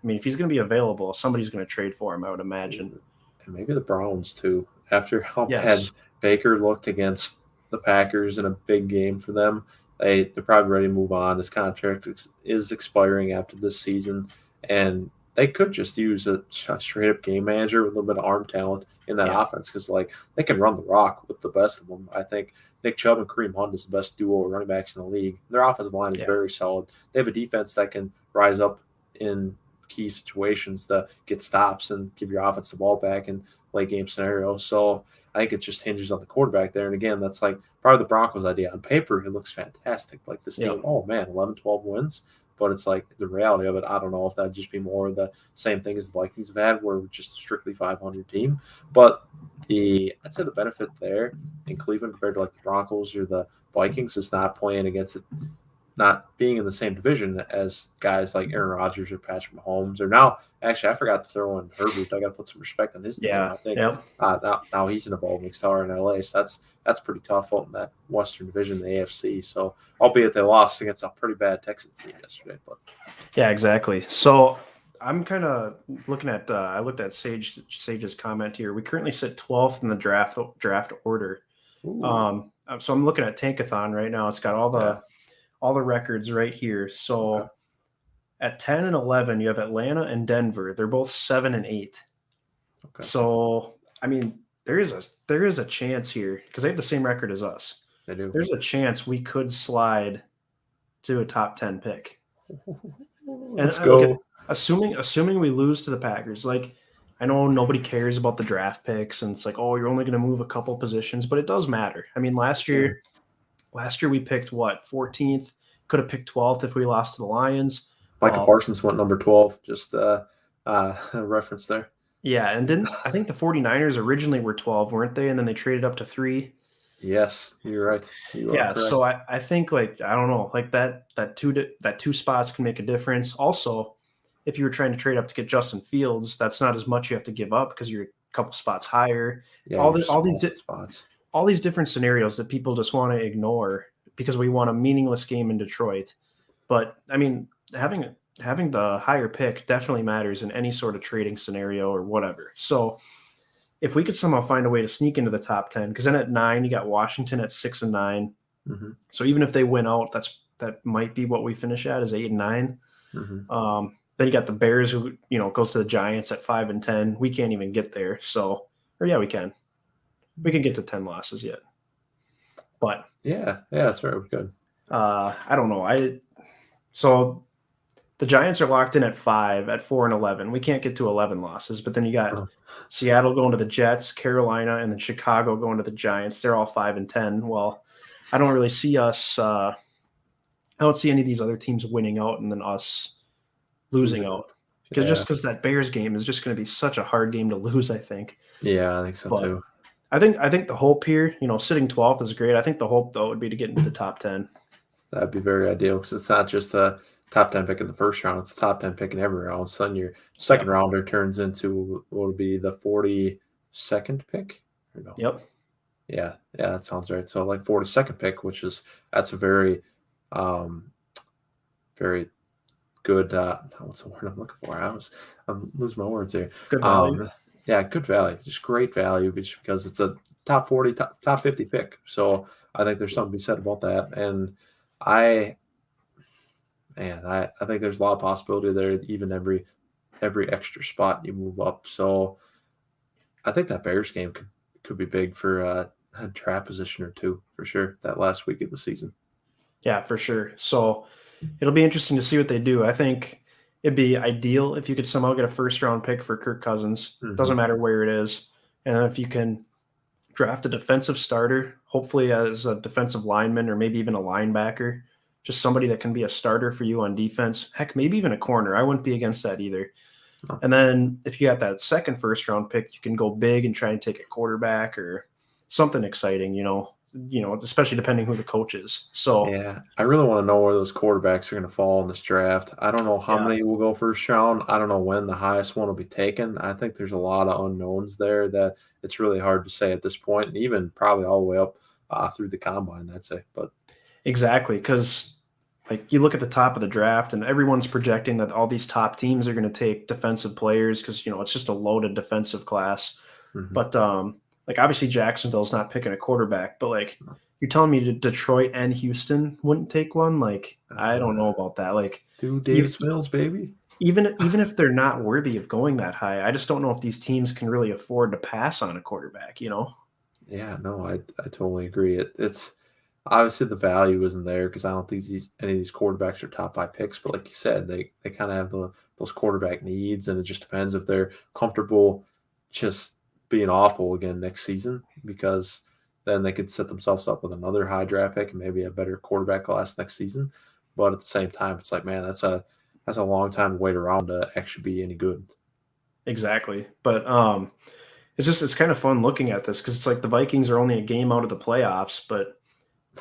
I mean, if he's going to be available, somebody's going to trade for him, I would imagine. And maybe the Browns too. After how bad Yes. Baker looked against the Packers in a big game for them, they're probably ready to move on. His contract is expiring after this season, and they could just use a straight up game manager with a little bit of arm talent in that Yeah. offense because like they can run the rock with the best of them. I think Nick Chubb and Kareem Hunt is the best duo of running backs in the league. Their offensive line is Yeah. very solid. They have a defense that can rise up in key situations to get stops and give your offense the ball back in late game scenarios. So I think it just hinges on the quarterback there. And again, that's like probably the Broncos' idea. On paper, it looks fantastic. Like this Yeah. team, oh man, 11, 12 wins. But it's like the reality of it, I don't know if that'd just be more of the same thing as the Vikings have had, where we're just a strictly 500 team. But I'd say the benefit there in Cleveland compared to like the Broncos or the Vikings is not playing against not being in the same division as guys like Aaron Rodgers or Patrick Mahomes. Or now, actually, I forgot to throw in Herbert. I got to put some respect on his name. Yeah. I think Yep. now he's an evolving star in LA. So that's pretty tough out in that Western Division, the AFC. So albeit they lost against a pretty bad Texans team yesterday, but Yeah, exactly. So I'm kind of looking at. I looked at Sage's comment here. We currently sit 12th in the draft order. ooh, So I'm looking at Tankathon right now. It's got yeah, all the records right here. okay, So at 10 and 11, you have Atlanta and Denver. They're both 7 and 8. okay, So I mean, there is a chance here because they have the same record as us. they do. There's a chance we could slide to a top 10 pick. And Let's look at, go. assuming we lose to the Packers, like, I know nobody cares about the draft picks, and it's like, oh, you're only going to move a couple positions, but it does matter. I mean, Yeah. last year we picked what, 14th, could have picked 12th if we lost to the Lions. Micah Parsons went number 12. Just a reference there. Yeah, and didn't I think the 49ers originally were 12, weren't they? And then they traded up to 3. Yes, you're right. You are Yeah, so correct. I think like I don't know, like that two spots can make a difference. Also, if you were trying to trade up to get Justin Fields, that's not as much you have to give up because you're a couple spots higher. Yeah, All you're the small spots. all these different scenarios that people just want to ignore because we want a meaningless game in Detroit. But I mean, having the higher pick definitely matters in any sort of trading scenario or whatever. So if we could somehow find a way to sneak into the top 10, because then at 9 you got Washington at 6-9. Hmm. So even if they win out, that might be what we finish at is 8-9. Hmm. Then you got the Bears, who goes to the Giants at 5-10. We can't even get there. So, or yeah, we can. We can get to 10 losses yet, but Yeah, that's right. Good. I don't know. So the Giants are locked in at 5 at 4-11. We can't get to 11 losses, but then you got Oh, Seattle going to the Jets, Carolina, and then Chicago going to the Giants. They're all 5-10. Well, I don't really see us. I don't see any of these other teams winning out and then us losing losing. out because Yeah, that Bears game is just going to be such a hard game to lose. I think, yeah, I think so but too. I think the hope here, sitting 12th is great. I think the hope though would be to get into the top 10. That'd be very ideal because it's not just a top 10 pick in the first round; it's a top 10 pick in every round. Sudden, your second Yep. rounder turns into what would be the 42nd pick. Or no? Yep. Yeah, that sounds right. So like 42nd pick, that's a very, um, very good. What's the word I'm looking for? I'm losing my words here. Good value. Um, yeah, good value, just great value, just because it's a top 40, top 50 pick. So I think there's something to be said about that. And I, I think there's a lot of possibility there. Even every extra spot you move up. So I think that Bears game could be big for a trap position or two for sure. That last week of the season. Yeah, for sure. So it'll be interesting to see what they do. I think it'd be ideal if you could somehow get a first round pick for Kirk Cousins. Doesn't Hmm. matter where it is. And if you can draft a defensive starter, hopefully as a defensive lineman or maybe even a linebacker, just somebody that can be a starter for you on defense. Heck, maybe even a corner. I wouldn't be against that either. Oh, And then if you got that second first round pick, you can go big and try and take a quarterback or something exciting, especially depending who the coach is. So yeah, I really want to know where those quarterbacks are going to fall in this draft. I don't know how yeah, many will go first round. I don't know when the highest one will be taken. I think there's a lot of unknowns there that it's really hard to say at this point, and even probably all the way up through the combine, I'd say. But exactly. Because like you look at the top of the draft and everyone's projecting that all these top teams are going to take defensive players because it's just a loaded defensive class. mhm. But like obviously Jacksonville's not picking a quarterback, but like you're telling me Detroit and Houston wouldn't take one? Like I don't know Uh, about that. Like Dude, you, Davis Mills, baby. even if they're not worthy of going that high, I just don't know if these teams can really afford to pass on a quarterback. Yeah, no, I totally agree. It's obviously the value isn't there because I don't think any of these quarterbacks are top five picks. But like you said, they kind of have those quarterback needs, and it just depends if they're comfortable just being awful again next season because then they could set themselves up with another high draft pick and maybe a better quarterback class next season. But at the same time, it's like, man, that's a long time to wait around to actually be any good. Exactly. But it's kind of fun looking at this because it's like the Vikings are only a game out of the playoffs, but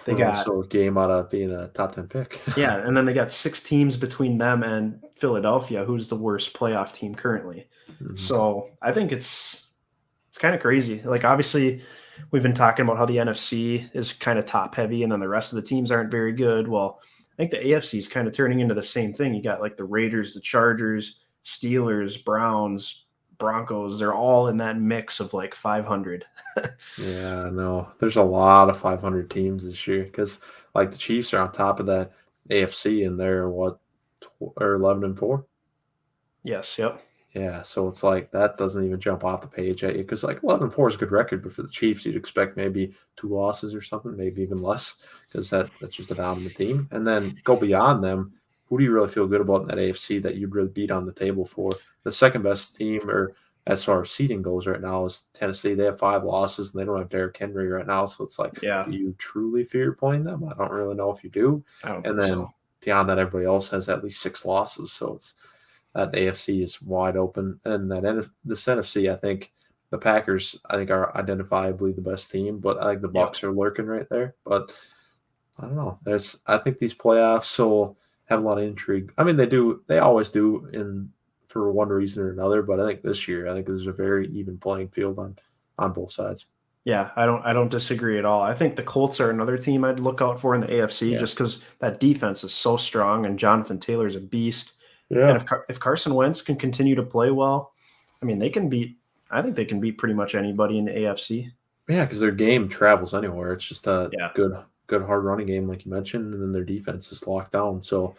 they We're got also a game out of being a top 10 pick. yeah, and then they got 6 teams between them and Philadelphia, who's the worst playoff team currently. Mhm. So I think it's kind of crazy. Like obviously, we've been talking about how the NFC is kind of top heavy, and then the rest of the teams aren't very good. Well, I think the AFC is kind of turning into the same thing. You got like the Raiders, the Chargers, Steelers, Browns, Broncos. They're all in that mix of like 500. Yeah, no, there's a lot of 500 teams this year because like the Chiefs are on top of that AFC and they're what, or 11-4. Yes. Yep. Yeah, so it's like that doesn't even jump off the page at you because like 11-4 is a good record, but for the Chiefs, you'd expect maybe two losses or something, maybe even less because that's just a dominant team. And then go beyond them. Who do you really feel good about in that AFC that you'd really beat on the table for? The second best team, or as far as seeding goes right now, is Tennessee. They have 5 losses and they don't have Derrick Henry right now. So it's like, Yeah. do you truly fear playing them? I don't really know if you do. I don't And think so. then beyond that, everybody else has at least 6 losses. So it's that AFC is wide open, and this NFC, I think the Packers, I think, are identifiably the best team, but I think the Yep. Bucks are lurking right there. But I don't know. I think these playoffs will have a lot of intrigue. I mean, they always do for one reason or another. But I think this year, I think there's a very even playing field on both sides. Yeah, I don't disagree at all. I think the Colts are another team I'd look out for in the AFC Yeah, just because that defense is so strong and Jonathan Taylor's a beast. And yeah, if Carson Wentz can continue to play well, I mean, they can beat. I think they can beat pretty much anybody in the AFC. yeah. Because their game travels anywhere. It's just a Yeah, good hard running game, like you mentioned, and then their defense is locked down. So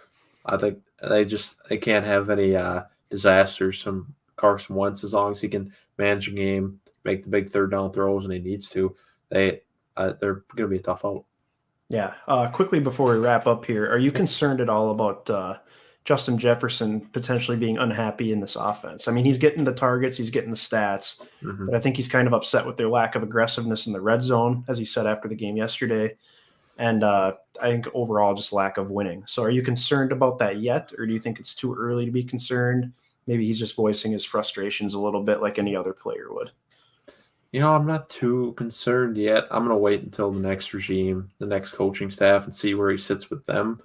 I think they can't have any disasters from Carson Wentz as long as he can manage a game, make the big third down throws, and he needs to. They're going to be a tough out. yeah. Quickly before we wrap up here, are you concerned at all about Justin Jefferson potentially being unhappy in this offense? I mean, he's getting the targets, he's getting the stats, Mm-hmm. but I think he's kind of upset with their lack of aggressiveness in the red zone, as he said after the game yesterday. And I think overall just lack of winning. So are you concerned about that yet, or do you think it's too early to be concerned? Maybe he's just voicing his frustrations a little bit like any other player would. I'm not too concerned yet. I'm going to wait until the next regime, the next coaching staff, and see where he sits with them.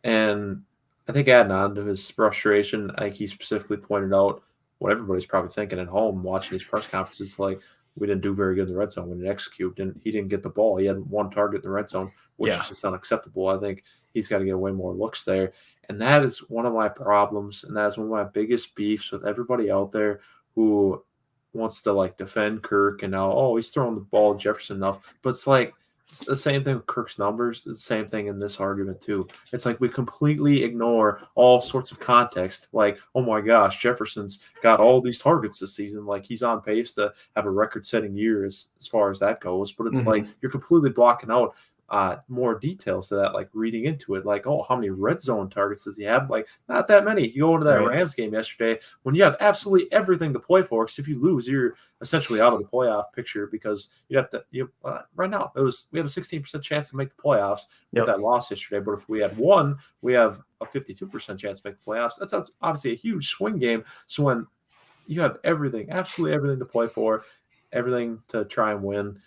And I think adding on to his frustration, I think he specifically pointed out what everybody's probably thinking at home watching these press conferences, like we didn't do very good in the red zone. We didn't execute, and he didn't get the ball. He had one target in the red zone, which Yeah. is just unacceptable. I think he's got to get way more looks there. And that is one of my problems, and that is one of my biggest beefs with everybody out there who wants to like defend Kirk and now, oh, he's throwing the ball Jefferson enough. But it's like it's the same thing with Kirk's numbers. It's the same thing in this argument too. It's like we completely ignore all sorts of context. Like, oh my gosh, Jefferson's got all these targets this season. Like he's on pace to have a record-setting year as far as that goes. But it's like you're completely blocking out more details to that, like reading into it, like, oh, how many red zone targets does he have? Like, not that many. You go into that Right. Rams game yesterday when you have absolutely everything to play for. Because if you lose, you're essentially out of the playoff picture because you have to. Right now, we have a 16% chance to make the playoffs with Yep. that loss yesterday. But if we had won, we have a 52% chance to make the playoffs. That's obviously a huge swing game. So when you have everything, absolutely everything to play for, everything to try and win,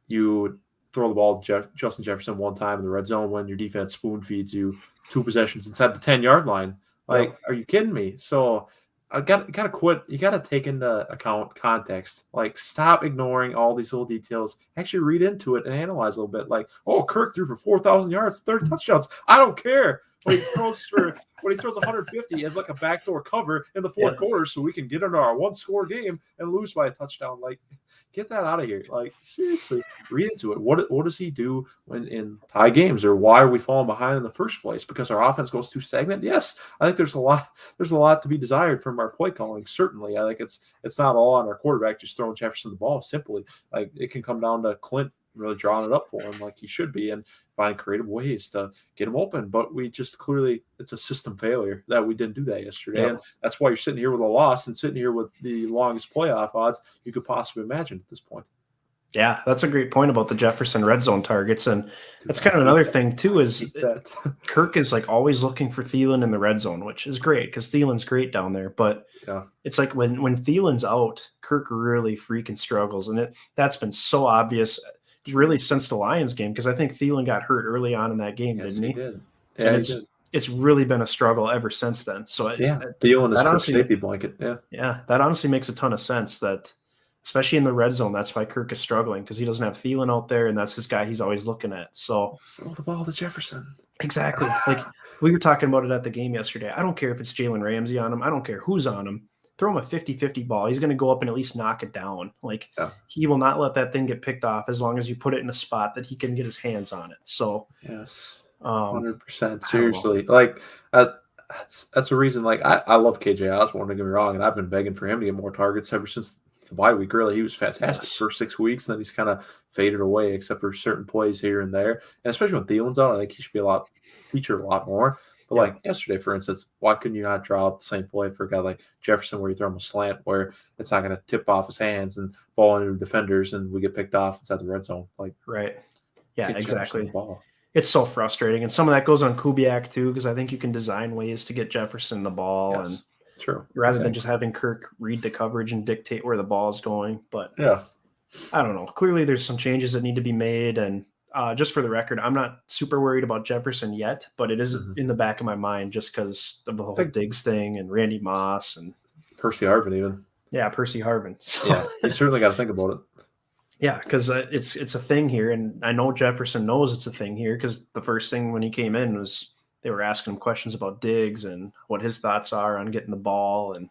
you throw the ball to Justin Jefferson one time in the red zone when your defense spoon feeds you 2 possessions inside the 10-yard line. Like, Yep. are you kidding me? So I gotta quit. You gotta take into account context. Like, stop ignoring all these little details. Actually, read into it and analyze a little bit. Like, oh, Kirk threw for 4,000 yards, 30 touchdowns. I don't care. When he throws 150 as like a backdoor cover in the fourth Yeah. quarter, so we can get into our 1-score game and lose by a touchdown. Like, get that out of here. Like, seriously, read into it. What does he do when in tie games, or why are we falling behind in the first place? Because our offense goes too stagnant? Yes, I think there's a lot to be desired from our play calling. Certainly, I think it's not all on our quarterback just throwing Jefferson the ball simply. Like, it can come down to Clint really drawing it up for him like he should be and finding creative ways to get him open. But we just clearly, it's a system failure that we didn't do that yesterday. Yep. And that's why you're sitting here with a loss and sitting here with the longest playoff odds you could possibly imagine at this point. Yeah, that's a great point about the Jefferson red zone targets. And Dude, that's kind of another thing too, I is hate that. Kirk is like always looking for Thielen in the red zone, which is great because Thielen's great down there. But Yeah. it's like when Thielen's out, Kirk really freaking struggles. And that's been so obvious really since the Lions game, because I think Thielen got hurt early on in that game, Yes, didn't he he? did. And Yeah, he did. it's really been a struggle ever since then. So Yeah, Thielen is that Kirk's honestly, safety blanket. Yeah. that honestly makes a ton of sense. That especially in the red zone, that's why Kirk is struggling, because he doesn't have Thielen out there, and that's his guy he's always looking at. So Throw the ball to Jefferson. exactly, like we were talking about it at the game yesterday. I don't care if it's Jalen Ramsey on him. I don't care who's on him. Throw him a 50-50 ball. He's going to go up and at least knock it down. Like, Yeah. he will not let that thing get picked off as long as you put it in a spot that he can get his hands on it. So Yes. I 100%. don't know. Seriously. Like, that's a reason. Like, I love KJ Osborne, don't get me wrong, and I've been begging for him to get more targets ever since the bye week. Really, he was fantastic Yes. first 6 weeks, and then he's kind of faded away, except for certain plays here and there. And especially when Thielen's out, I think he should be featured a lot more. But Yeah. like yesterday, for instance, why couldn't you not draw up the same play for a guy like Jefferson, where you throw him a slant where it's not going to tip off his hands and fall into defenders, and we get picked off inside the red zone? Like, Right. Yeah, get Jefferson exactly. the ball. It's so frustrating. And some of that goes on Kubiak too, because I think you can design ways to get Jefferson the ball. Yes. True. rather than Exactly. just having Kirk read the coverage and dictate where the ball is going. But Yeah. I don't know. Clearly, there's some changes that need to be made. And just for the record, I'm not super worried about Jefferson yet, but it is Hmm. in the back of my mind just because of the I whole think Diggs thing and Randy Moss and, Percy Harvin even. yeah, Percy Harvin. So, Yeah, you certainly got to think about it. yeah, because it's a thing here. And I know Jefferson knows it's a thing here because the first thing when he came in was they were asking him questions about Diggs and what his thoughts are on getting the ball and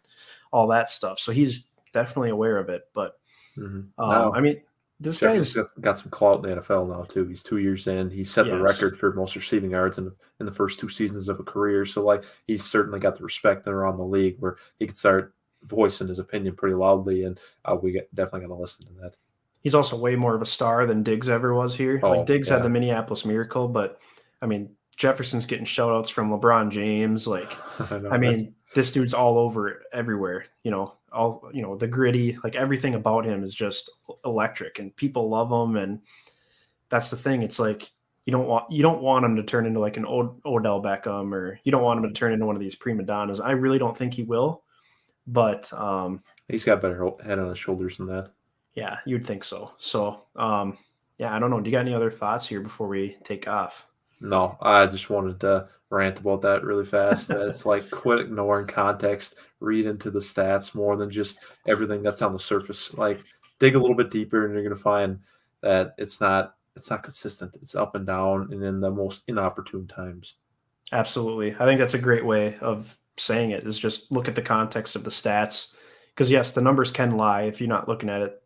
all that stuff. So he's definitely aware of it. But Now I mean, this Jefferson's guy's, got some clout in the NFL now too. He's 2 years in. He set the yes. record for most receiving yards in the first 2 seasons of a career. So like he's certainly got the respect around the league where he could start voicing his opinion pretty loudly, and definitely got to listen to that. He's also way more of a star than Diggs ever was here. Like Oh Diggs had the yeah, Minneapolis Miracle, but I mean Jefferson's getting shout outs from LeBron James. Like, I know, I right? mean, this dude's all over everywhere. The gritty, like everything about him is just electric, and people love him. And that's the thing. It's like you don't want him to turn into like an Odell Beckham, or you don't want him to turn into one of these prima donnas. I really don't think he will, but He's got a better head on his shoulders than that. yeah, you'd think so. So, yeah, I don't know. Do you got any other thoughts here before we take off? No, I just wanted to rant about that really fast. It's like quit ignoring context, read into the stats more than just everything that's on the surface. Like dig a little bit deeper, and you're gonna find that it's not consistent. It's up and down, and in the most inopportune times. Absolutely. I think that's a great way of saying it is just look at the context of the stats. Because yes, the numbers can lie if you're not looking at it,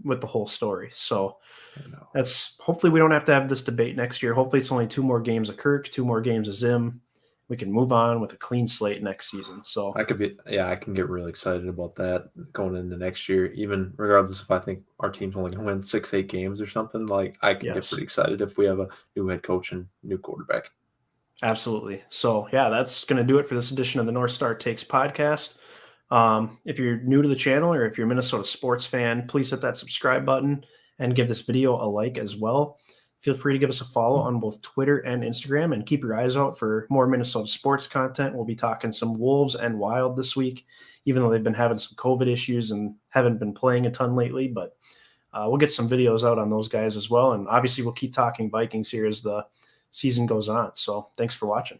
with the whole story. So I know. that's hopefully we don't have to have this debate next year. Hopefully it's only 2 more games of Kirk, 2 more games of Zim. We can move on with a clean slate next season. So I can get really excited about that going into next year, even regardless if I think our team's only gonna win 6, 8 games or something. Like I can get yes. pretty excited if we have a new head coach and new quarterback. Absolutely. So, yeah, that's going to do it for this edition of the North Star Takes podcast. If you're new to the channel or if you're a Minnesota sports fan, please hit that subscribe button and give this video a like as well. Feel free to give us a follow on both Twitter and Instagram, and keep your eyes out for more Minnesota sports content. We'll be talking some Wolves and Wild this week, even though they've been having some COVID issues and haven't been playing a ton lately. But we'll get some videos out on those guys as well. And obviously, we'll keep talking Vikings here as the season goes on. So thanks for watching.